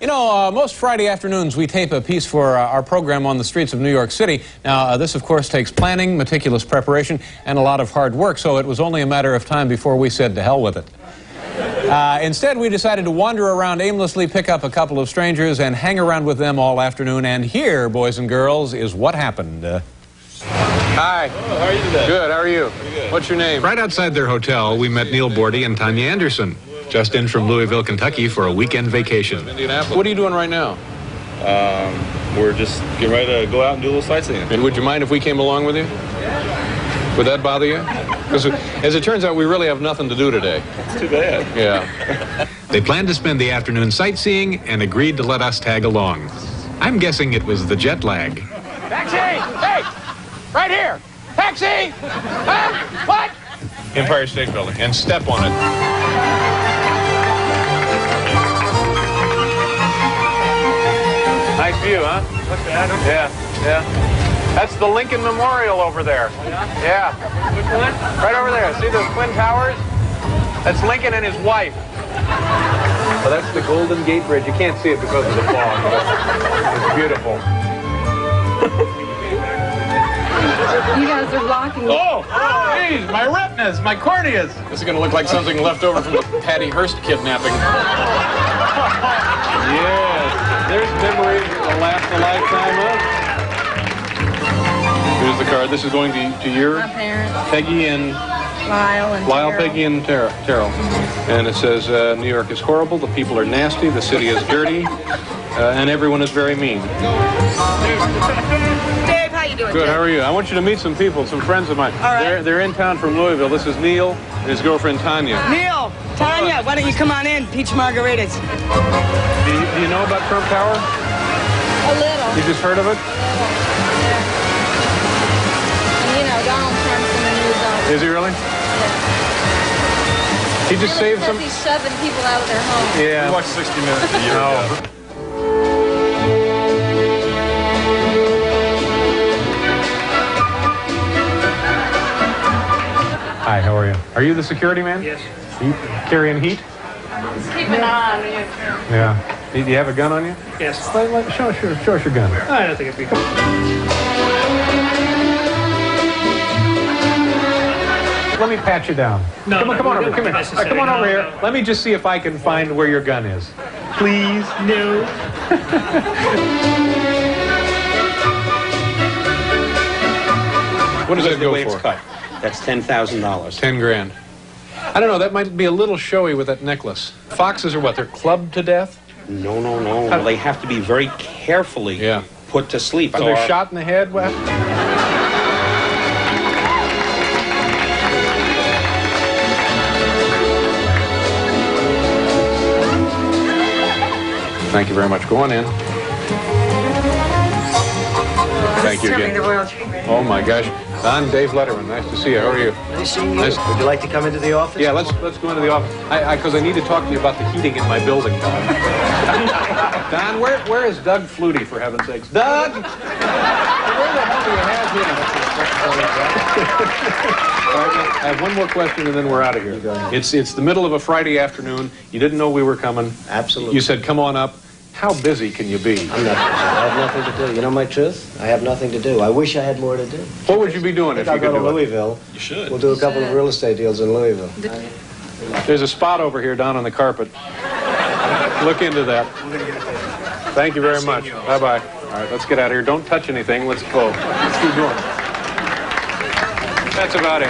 You know, most Friday afternoons we tape a piece for our program on the streets of New York City. Now, this, of course, takes planning, meticulous preparation, and a lot of hard work, so it was only a matter of time before we said to hell with it. Instead, we decided to wander around aimlessly, pick up a couple of strangers, and hang around with them all afternoon. And here, boys and girls, is what happened. Hi. Oh, how are you today? Good, how are you? Good. What's your name? Right outside their hotel, we met Neil Bordy and Tanya Anderson, just in from Louisville, Kentucky for a weekend vacation. Indianapolis. What are you doing right now? We're just getting ready to go out and do a little sightseeing. And would you mind if we came along with you? Would that bother you? Because as it turns out, we really have nothing to do today. It's too bad. Yeah. They planned to spend the afternoon sightseeing and agreed to let us tag along. I'm guessing it was the jet lag. Taxi! Hey! Right here! Taxi! Huh? What? Empire State Building. And step on it. Nice view, huh? Look at it. Yeah, yeah. That's the Lincoln Memorial over there. Yeah. Which one? Right over there. See those twin towers? That's Lincoln and his wife. Well, that's the Golden Gate Bridge. You can't see it because of the fog, but it's beautiful. You guys are blocking. Oh, geez, my retinas, my corneas. This is going to look like something left over from the Patty Hearst kidnapping. Yes, there's memories that will last a lifetime of. Here's the card. This is going to your My parents, Peggy and Lyle and Lyle, Terrell. Peggy, and Terrell. And it says, New York is horrible, the people are nasty, the city is dirty, and everyone is very mean. Dave, how you doing? Good, how are you? I want you to meet some people, some friends of mine. All right. They're in town from Louisville. This is Neil and his girlfriend, Tanya. Neil, Tanya, why don't you come on in? Peach margaritas. Do you know about Trump Tower? A little. You just heard of it? You know, Donald Trump's in the news all the time. Is he really? He just saved some... He's shoving people out of their homes. Yeah. We watched 60 Minutes a year ago. Hi, how are you? Are you the security man? Yes. Are you carrying heat? Keep an eye on you. Yeah. Do you have a gun on you? Yes. Show us your gun. I don't think it'd be. Let me pat you down. No, come on no, over. Come here. necessary. Come on over No, here. no. Let me just see if I can find where your gun is. Please. No. What does that The go way it's for? cut. That's $10,000. 10 grand. I don't know. That might be a little showy with that necklace. Foxes are what? They're clubbed to death? No, no, no. Well, they have to be very carefully put to sleep. Are they shot in the head? What? Thank you very much. Go on in. Thank you again. The royal treatment. Oh my gosh. Don, Dave Letterman. Nice to see you. How are you? Nice seeing you. Nice. Would you like to come into the office? Yeah, let's go into the office. Because I need to talk to you about the heating in my building, Don. Don, where is Doug Flutie, for heaven's sakes? Doug! Where the hell do you have him? All right, I have one more question and then we're out of here. It's the middle of a Friday afternoon. You didn't know we were coming. Absolutely. You said, come on up. How busy can you be? I'm not. I have nothing to do. You know my truth? I have nothing to do. I wish I had more to do. What would you be doing if you I'll could go to do it? Louisville. You should. We'll do a couple of real estate deals in Louisville. There's a spot over here down on the carpet. Look into that. Thank you very much. Bye-bye. All right, let's get out of here. Don't touch anything. Let's go. Let's keep going. That's about it.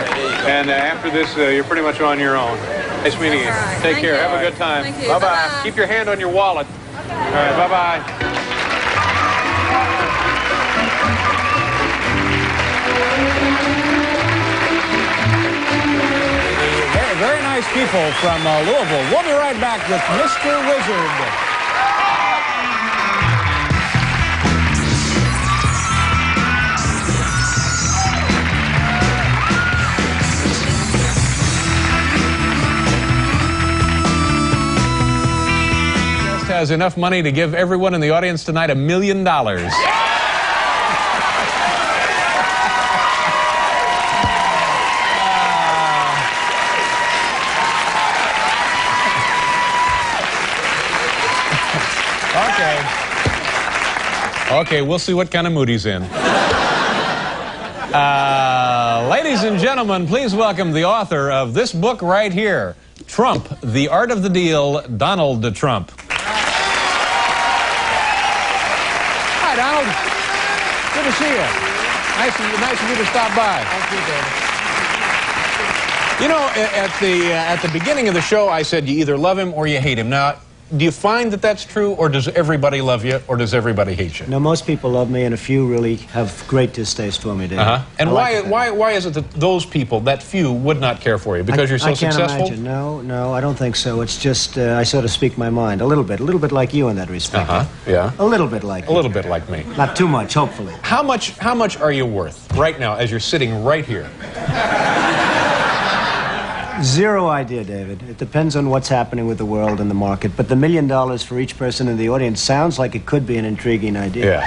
And after this, you're pretty much on your own. Nice meeting you. right. Take Thank care. you. Have a good time. Thank you. Bye-bye. Bye-bye. Keep your hand on your wallet. All right, bye-bye. Very nice people from Louisville. We'll be right back with Mr. Wizard. Has enough money to give everyone in the audience tonight $1 million. Okay. Okay, we'll see what kind of mood he's in. Ladies and gentlemen, please welcome the author of this book right here, Trump, The Art of the Deal, Donald Trump. Hi, Donald. Good to see you. Nice of you to stop by. Thank you, David. You know, at the beginning of the show, I said you either love him or you hate him. Now, do you find that that's true, or does everybody love you, or does everybody hate you? No, most people love me, and a few really have great distaste for me, David. And why is it that those people, that few, would not care for you? Because you're so successful? I can't imagine. No, I don't think so. It's just I sort of speak my mind a little bit like you in that respect. Yeah. A little bit like you. A little bit like me. Not too much, hopefully. How much are you worth right now, as you're sitting right here? Zero idea, David. It depends on what's happening with the world and the market. But the $1 million for each person in the audience sounds like it could be an intriguing idea. Yeah.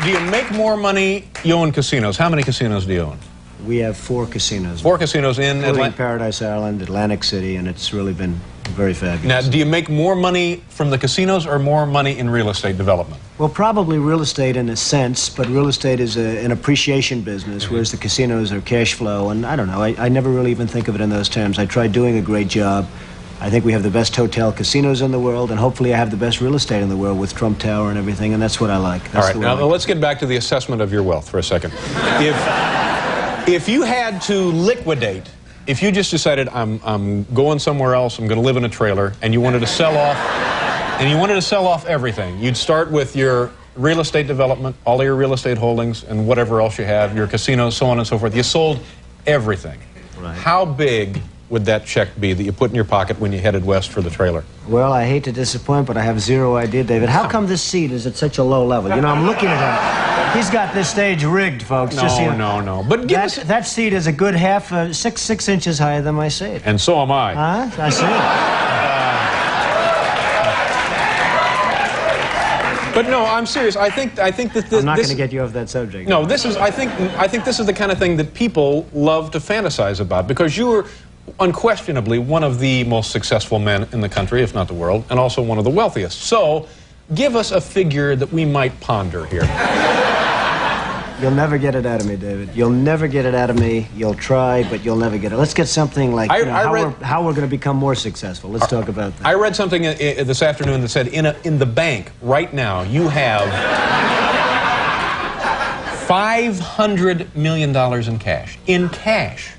Do you make more money? You own casinos. How many casinos do you own? We have 4 casinos. 4 casinos in Atlanta? Paradise Island, Atlantic City, and it's really been very fabulous. Now, do you make more money from the casinos or more money in real estate development? Well, probably real estate in a sense, but real estate is an appreciation business, whereas the casinos are cash flow, and I don't know, I never really even think of it in those terms. I try doing a great job. I think we have the best hotel casinos in the world, and hopefully I have the best real estate in the world with Trump Tower and everything, and that's what I like. All right, now let's get back to the assessment of your wealth for a second. If you had to liquidate, if you just decided I'm going somewhere else, I'm going to live in a trailer, and you wanted to sell off, everything, you'd start with your real estate development, all of your real estate holdings, and whatever else you have, your casinos, so on and so forth. You sold everything. Right. How big would that check be that you put in your pocket when you headed west for the trailer? Well, I hate to disappoint, but I have zero idea, David. How come this seat is at such a low level? You know, I'm looking at him. He's got this stage rigged, folks. No. But that seat is a good six inches higher than my seat. And so am I. Huh? I see. But no, I'm serious. I think that this. I'm not going to get you off that subject. No, this is. I think this is the kind of thing that people love to fantasize about, because you are unquestionably one of the most successful men in the country, if not the world, and also one of the wealthiest. So, give us a figure that we might ponder here. You'll never get it out of me, David. You'll never get it out of me. You'll try, but you'll never get it. Let's get something like how we're going to become more successful. Let's talk about that. I read something this afternoon that said in the bank right now you have $500 million in cash. In cash.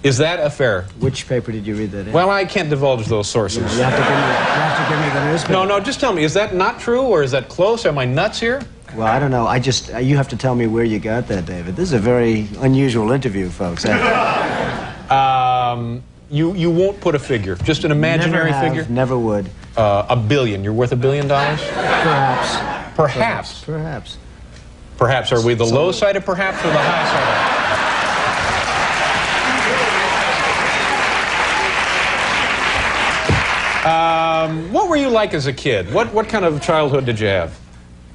Is that a fair? Which paper did you read that in? Well, I can't divulge those sources. You have to give me the newspaper. No, just tell me, is that not true, or is that close? Am I nuts here? Well, I don't know. You have to tell me where you got that, David. This is a very unusual interview, folks. You won't put a figure, just an imaginary figure? Never would. $1 billion. You're worth $1 billion? Perhaps. Perhaps. Perhaps. Perhaps. Are we the low side of perhaps or the high side of? What were you like as a kid? What kind of childhood did you have?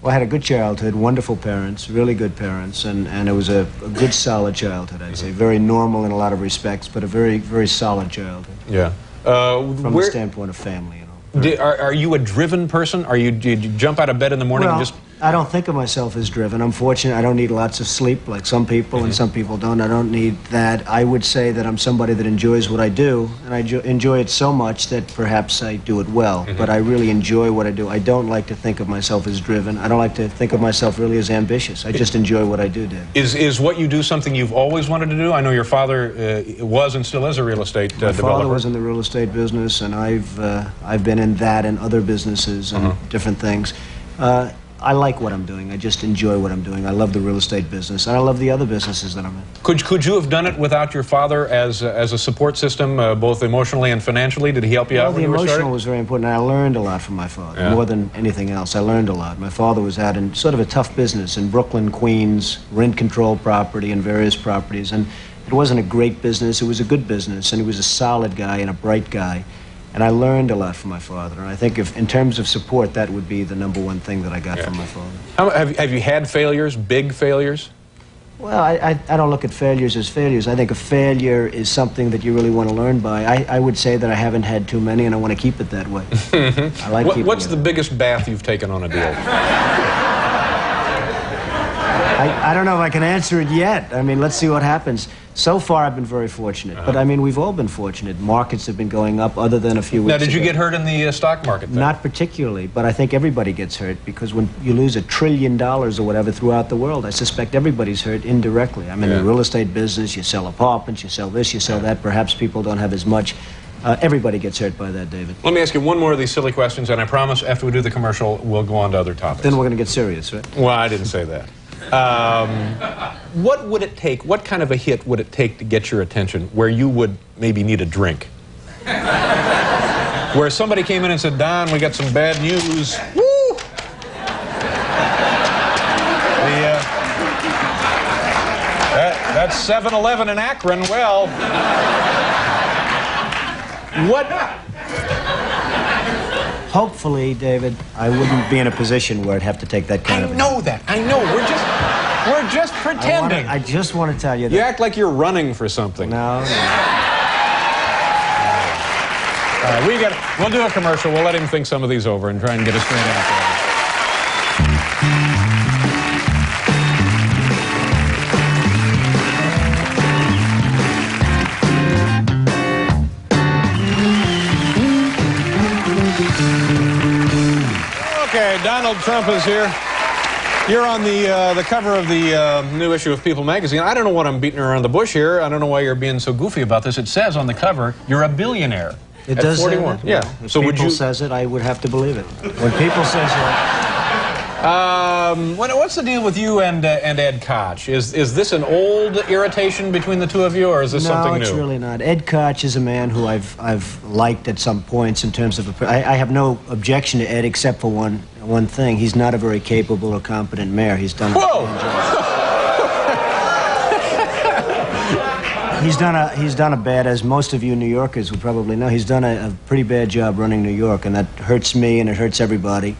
Well, I had a good childhood, wonderful parents, really good parents, and it was a good, solid childhood, I'd say. Very normal in a lot of respects, but a very, very solid childhood. Yeah. From the standpoint of family, you know. Are you a driven person? Did you jump out of bed in the morning and just... I don't think of myself as driven. I'm fortunate. I don't need lots of sleep like some people, and some people don't. I don't need that. I would say that I'm somebody that enjoys what I do, and I enjoy it so much that perhaps I do it well. But I really enjoy what I do. I don't like to think of myself as driven. I don't like to think of myself really as ambitious. I just enjoy what I do, Dave. Is what you do something you've always wanted to do? I know your father was and still is a real estate developer. My father was in the real estate business, and I've been in that and other businesses and different things. I like what I'm doing. I just enjoy what I'm doing. I love the real estate business, and I love the other businesses that I'm in. Could you have done it without your father as a support system, both emotionally and financially? Did he help you out when you were starting? The emotional was very important, and I learned a lot from my father, more than anything else. I learned a lot. My father was out in sort of a tough business in Brooklyn, Queens, rent-controlled property and various properties, and it wasn't a great business. It was a good business, and he was a solid guy and a bright guy. And I learned a lot from my father. And I think in terms of support, that would be the #1 thing that I got from my father. Have you had failures, big failures? Well, I don't look at failures as failures. I think a failure is something that you really want to learn by. I would say that I haven't had too many, and I want to keep it that way. I like keeping What's it. the biggest bath you've taken on a deal? I don't know if I can answer it yet. I mean, let's see what happens. So far, I've been very fortunate. But, I mean, we've all been fortunate. Markets have been going up other than a few weeks Now, did you ago. get hurt in the stock market then? Not particularly, but I think everybody gets hurt because when you lose $1 trillion or whatever throughout the world, I suspect everybody's hurt indirectly. I'm in the real estate business. You sell apartments, you sell this, you sell that. Perhaps people don't have as much. Everybody gets hurt by that, David. Let me ask you one more of these silly questions, and I promise after we do the commercial, we'll go on to other topics. Then we're going to get serious, right? Well, I didn't say that. What would it take, what kind of a hit would it take to get your attention where you would maybe need a drink? Where somebody came in and said, Don, we got some bad news. Woo! That's 7-Eleven in Akron. Well, what? Hopefully, David, I wouldn't be in a position where I'd have to take that kind of... I know that. I know. We're just pretending. I just want to tell you that. You act like you're running for something. No. All right, we'll do a commercial. We'll let him think some of these over and try and get a straight answer. Okay, Donald Trump is here. You're on the cover of the new issue of People magazine. I don't know what I'm beating around the bush here. I don't know why you're being so goofy about this. It says on the cover, you're a billionaire. It at does 41. say that? Yeah. Well, if so people would you says it, I would have to believe it. When people say so... what's the deal with you and Ed Koch? Is this an old irritation between the two of you, or is this something new? No, it's really not. Ed Koch is a man who I've liked at some points in terms of... I have no objection to Ed except for one thing. He's not a very capable or competent mayor. He's done... Whoa! He's done a bad, as most of you New Yorkers would probably know, he's done a pretty bad job running New York, and that hurts me and it hurts everybody.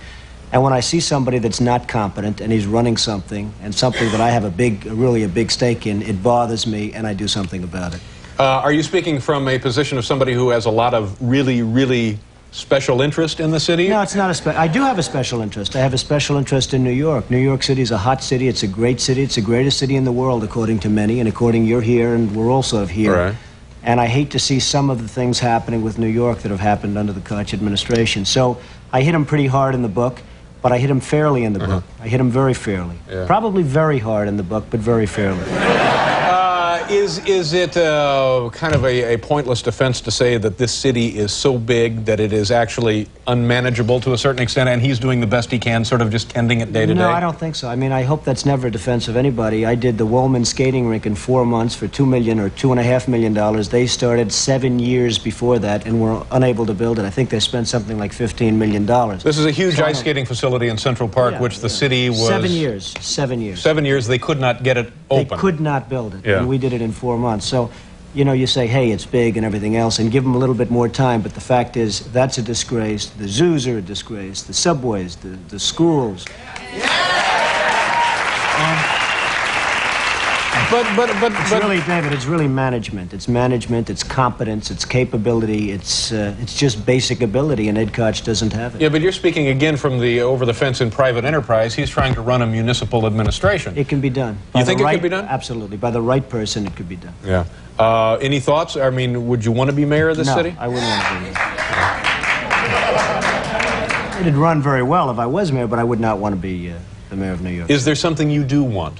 And when I see somebody that's not competent and he's running something, and something that I have really a big stake in, it bothers me and I do something about it. Are you speaking from a position of somebody who has a lot of really, really special interest in the city? No, it's not I do have a special interest. I have a special interest in New York. New York City is a hot city. It's a great city. It's the greatest city in the world, according to many, and according you're here, and we're also here. Right. And I hate to see some of the things happening with New York that have happened under the Koch administration. So I hit him pretty hard in the book, but I hit him fairly in the book. I hit him very fairly. Yeah. Probably very hard in the book, but very fairly. Is it kind of a pointless defense to say that this city is so big that it is actually unmanageable to a certain extent, and he's doing the best he can, sort of just tending it day to day? No, I don't think so. I mean, I hope that's never a defense of anybody. I did the Woolman skating rink in 4 months for $2 million or $2.5 million. They started 7 years before that and were unable to build it. I think they spent something like $15 million. This is a huge ice skating facility in Central Park, which the city was... 7 years. 7 years. 7 years, they could not get it open. They could not build it, Yeah. and we did it in 4 months. So, you know, you say, hey, it's big and everything else, and give them a little bit more time, but the fact is, that's a disgrace. The zoos are a disgrace. The subways, the schools. It's really, David, it's really management. It's management, it's competence, it's capability, it's just basic ability, and Ed Koch doesn't have it. Yeah, but you're speaking again from the over-the-fence in private enterprise. He's trying to run a municipal administration. It can be done. You think it could be done? Absolutely. By the right person, it could be done. Yeah. Any thoughts? I mean, would you want to be mayor of this city? No, I wouldn't want to be mayor. It'd run very well if I was mayor, but I would not want to be the mayor of New York. Is there something you do want?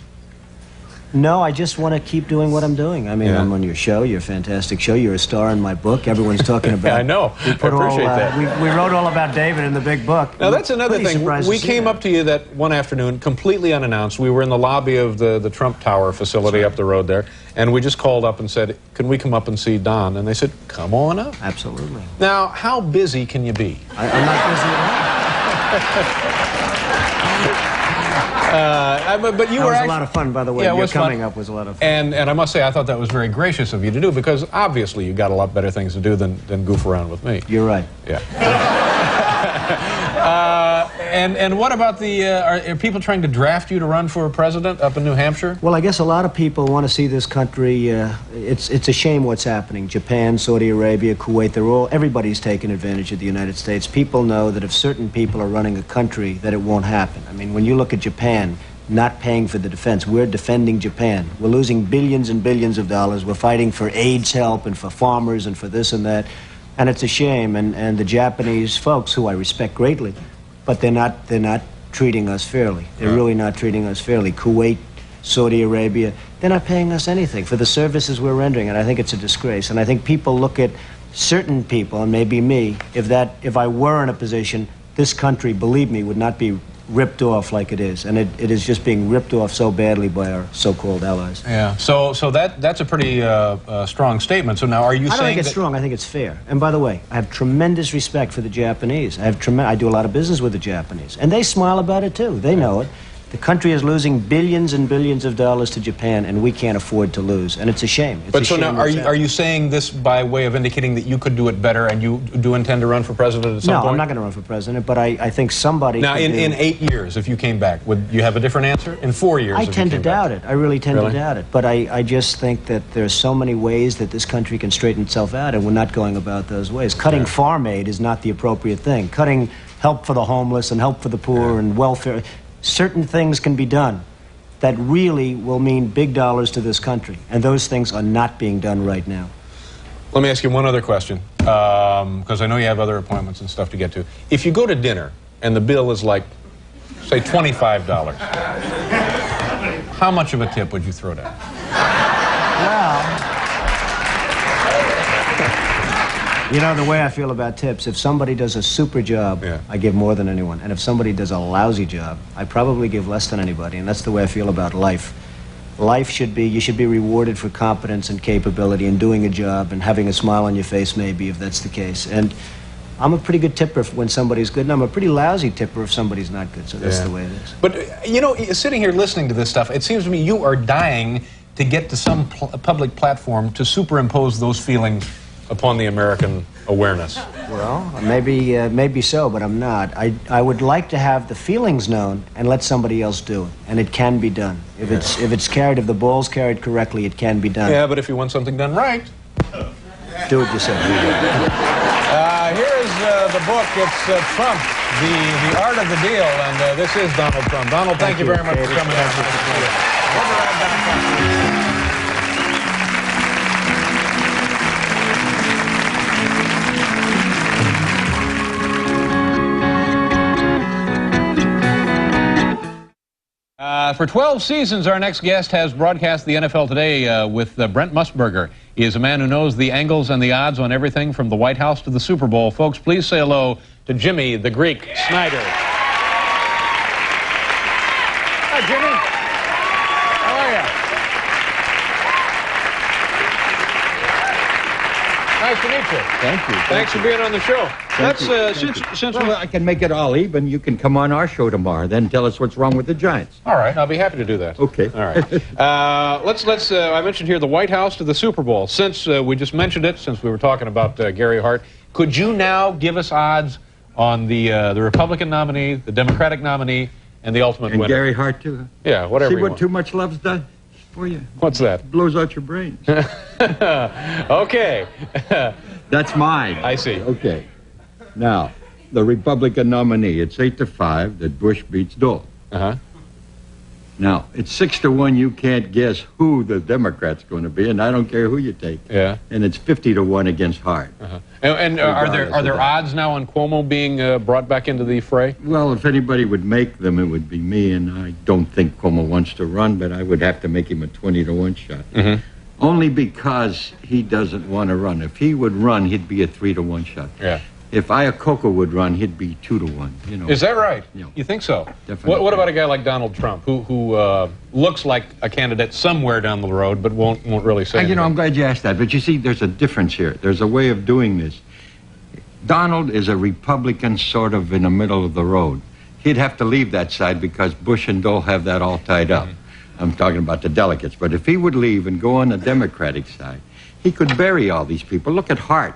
No, I just want to keep doing what I'm doing. I mean, Yeah. I'm on your show. You're a fantastic show. You're a star in my book. Everyone's talking about I know. I appreciate that. We wrote all about David in the big book. Now, that's another Pretty thing. surprised to We see came that. up to you that one afternoon, completely unannounced. We were in the lobby of the Trump Tower facility up the road there, and we just called up and said, can we come up and see Don? And they said, come on up. Absolutely. Now, how busy can you be? I'm not busy at But you all. were That was a lot of fun, by the way. Yeah, it Your was fun. coming up was a lot of fun. And I must say, I thought that was very gracious of you to do, because obviously you got a lot better things to do than goof around with me. You're right. Yeah. And what about the, are people trying to draft you to run for president up in New Hampshire? Well, I guess a lot of people want to see this country, it's a shame what's happening. Japan, Saudi Arabia, Kuwait, everybody's taking advantage of the United States. People know that if certain people are running a country, that it won't happen. I mean, when you look at Japan, not paying for the defense, we're defending Japan. We're losing billions and billions of dollars. We're fighting for AIDS help and for farmers and for this and that. And it's a shame, and the Japanese folks, who I respect greatly, but they're not treating us fairly. They're really not treating us fairly. Kuwait, Saudi Arabia, they're not paying us anything for the services we're rendering, and I think it's a disgrace. And I think people look at certain people, and maybe me, if I were in a position, this country, believe me, would not be ripped off like it is, and it is just being ripped off so badly by our so-called allies. Yeah. So that's a pretty strong statement. So now, are you saying I don't think it's strong. I think it's fair. And by the way, I have tremendous respect for the Japanese. I do a lot of business with the Japanese, and they smile about it too. They know it. The country is losing billions and billions of dollars to Japan, and we can't afford to lose. And it's a shame. But so now, are you saying this by way of indicating that you could do it better, and you do intend to run for president at some point? No, I'm not going to run for president, but I think somebody... Now, in 8 years, if you came back, would you have a different answer? In 4 years, I tend to doubt it. I really tend to doubt it. But I just think that there's so many ways that this country can straighten itself out, and we're not going about those ways. Cutting farm aid is not the appropriate thing. Cutting help for the homeless and help for the poor and welfare... Certain things can be done that really will mean big dollars to this country, and those things are not being done right now. Let me ask you one other question, because I know you have other appointments and stuff to get to. If you go to dinner and the bill is like, say, $25, how much of a tip would you throw down? Well, you know, the way I feel about tips, if somebody does a super job, I give more than anyone. And if somebody does a lousy job, I probably give less than anybody. And that's the way I feel about life. Life should be, you should be rewarded for competence and capability and doing a job and having a smile on your face, maybe, if that's the case. And I'm a pretty good tipper when somebody's good, and I'm a pretty lousy tipper if somebody's not good. So that's the way it is. But, you know, sitting here listening to this stuff, it seems to me you are dying to get to some public platform to superimpose those feelings upon the American awareness. Well, maybe so, but I'm not. I would like to have the feelings known and let somebody else do it, and it can be done. If if the ball's carried correctly, it can be done. Yeah, but if you want something done right, do it yourself. Here is the book. It's Trump, the Art of the Deal, and this is Donald Trump. Donald, thank you very much for coming out. We'll be right back. For 12 seasons, our next guest has broadcast the NFL Today with Brent Musburger. He is a man who knows the angles and the odds on everything from the White House to the Super Bowl. Folks, please say hello to Jimmy the Greek Snyder. Hi, Jimmy. How are you? Nice to meet you. Thank you. Thanks for being on the show. Since I can make it all even, you can come on our show tomorrow, then tell us what's wrong with the Giants. All right, I'll be happy to do that. Okay. All right. Let's I mentioned here the White House to the Super Bowl. Since we just mentioned it, since we were talking about Gary Hart, could you now give us odds on the Republican nominee, the Democratic nominee, and the ultimate winner? And Gary Hart, too? Yeah, whatever. See what too much love's done for you? What's that? It blows out your brains. Okay. That's mine. I see. Okay. Now, the Republican nominee, it's 8-5 that Bush beats Dole. Uh-huh. Now, it's 6-1, you can't guess who the Democrat's going to be, and I don't care who you take. Yeah. And it's 50-1 against Hart. Uh-huh. And are there odds now on Cuomo being brought back into the fray? Well, if anybody would make them, it would be me, and I don't think Cuomo wants to run, but I would have to make him a 20-1 shot. Mm-hmm. Only because he doesn't want to run. If he would run, he'd be a 3-1 shot. Yeah. If Iacocca would run, he'd be 2-1. You know. Is that right? Yeah. You think so? Definitely. What about a guy like Donald Trump, who looks like a candidate somewhere down the road, but won't really say anything? You know, I'm glad you asked that. But you see, there's a difference here. There's a way of doing this. Donald is a Republican sort of in the middle of the road. He'd have to leave that side because Bush and Dole have that all tied up. Mm-hmm. I'm talking about the delegates. But if he would leave and go on the Democratic side, he could bury all these people. Look at Hart.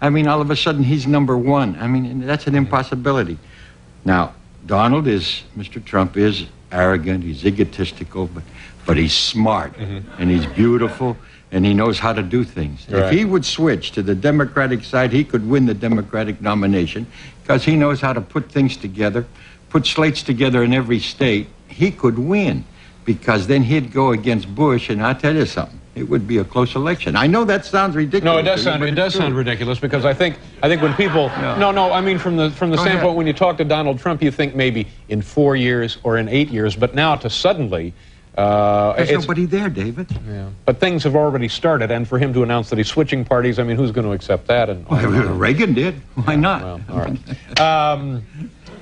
I mean, all of a sudden, he's #1. I mean, that's an impossibility. Now, Donald is, Mr. Trump is arrogant, he's egotistical, but he's smart, and he's beautiful, and he knows how to do things. Right. If he would switch to the Democratic side, he could win the Democratic nomination, because he knows how to put things together, put slates together in every state. He could win, because then he'd go against Bush, and I'll tell you something, it would be a close election. I know that sounds ridiculous. No, it does sound ridiculous, because I think when people I mean from the standpoint when you talk to Donald Trump, you think maybe in 4 years or in 8 years, but now to suddenly there's nobody there, David. Yeah. But things have already started, and for him to announce that he's switching parties, I mean, who's going to accept that? And Reagan did. Why not? Well, all right.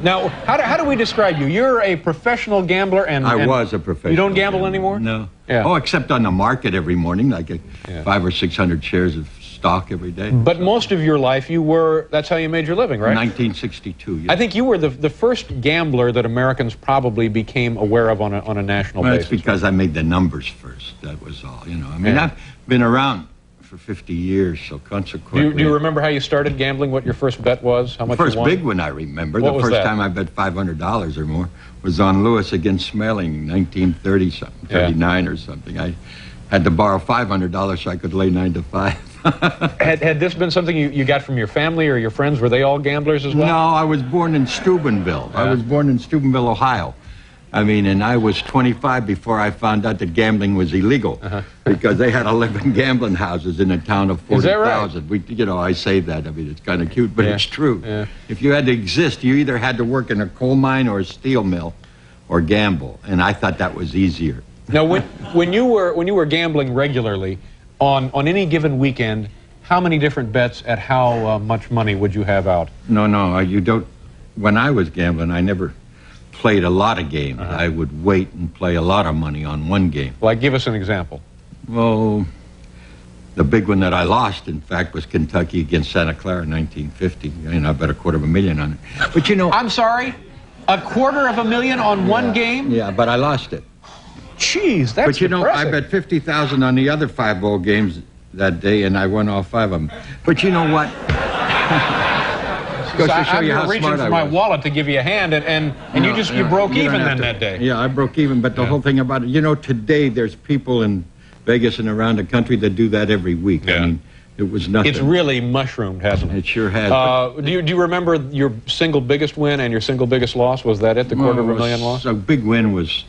Now, how do we describe you? You're a professional gambler, and I was a professional. You don't gamble gambler anymore? No. Yeah. Oh, except on the market every morning, like 500 or 600 shares of stock every day. But most of your life, that's how you made your living, right? 1962. Yes. I think you were the first gambler that Americans probably became aware of on a national basis. That's because I made the numbers first. That was all. You know, I mean, I've been around for 50 years, so consequently. Do you remember how you started gambling? What your first bet was? How much you won? First big one I remember. What the was first that? time I bet $500 or more was on Lewis against Smelling, 1930 something, 39 or something. I had to borrow $500 so I could lay 9 to 5. Had this been something you got from your family or your friends? Were they all gamblers as well? No, I was born in Steubenville. I was born in Steubenville, Ohio. I mean, and I was 25 before I found out that gambling was illegal, because they had 11 gambling houses in a town of 40,000. Is that right? You know, I say that. I mean, it's kind of cute, but it's true. Yeah. If you had to exist, you either had to work in a coal mine or a steel mill, or gamble, and I thought that was easier. Now, when you were gambling regularly, on any given weekend, how many different bets at how much money would you have out? No, you don't. When I was gambling, I never played a lot of games. I would wait and play a lot of money on one game. Like, give us an example. Well, the big one that I lost, in fact, was Kentucky against Santa Clara in 1950. And I bet $250,000 on it. But you know... I'm sorry? $250,000 on one game? Yeah, but I lost it. Jeez, that's But you know, impressive. I bet $50,000 on the other 5 bowl games that day, and I won all 5 of them. But you know what? Goes to show you how reaching smart for I my was. wallet to give you a hand, and you broke even then that day. Yeah, I broke even, but the whole thing about it, you know, today there's people in Vegas and around the country that do that every week. Yeah. I mean, it was nothing. It's really mushroomed, hasn't it? It sure has. Do you remember your single biggest win and your single biggest loss? Was that it, the $250,000 loss? A big win was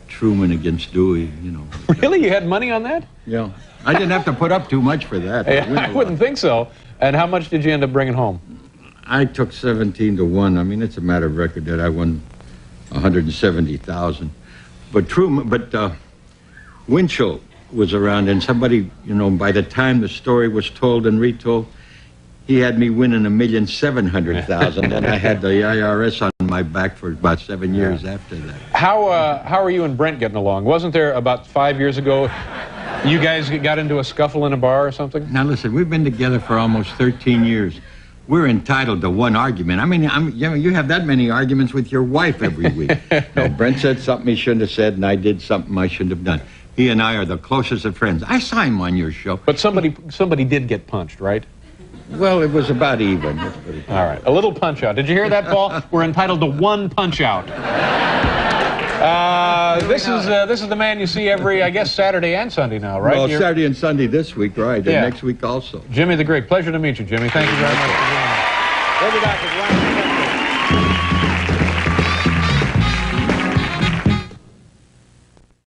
Truman against Dewey, you know. Really? You had money on that? Yeah. I didn't have to put up too much for that. I wouldn't think so. And how much did you end up bringing home? I took 17-1. I mean, it's a matter of record that I won 170,000. But Winchell was around, and somebody, you know, by the time the story was told and retold, he had me winning $1,700,000, and I had the IRS on my back for about 7 years after that. How are you and Brent getting along? Wasn't there about 5 years ago you guys got into a scuffle in a bar or something? Now listen, we've been together for almost 13 years. We're entitled to one argument. I mean, you have that many arguments with your wife every week. No, Brent said something he shouldn't have said, and I did something I shouldn't have done. He and I are the closest of friends. I saw him on your show. But somebody did get punched, right? Well, it was about even. All right, a little punch out. Did you hear that, Paul? We're entitled to one punch out. This is the man you see every, I guess, Saturday and Sunday now, right? Well, Saturday and Sunday this week, right? And next week also. Jimmy the Great. Pleasure to meet you, Jimmy. Thank you very much for being here. We'll be back.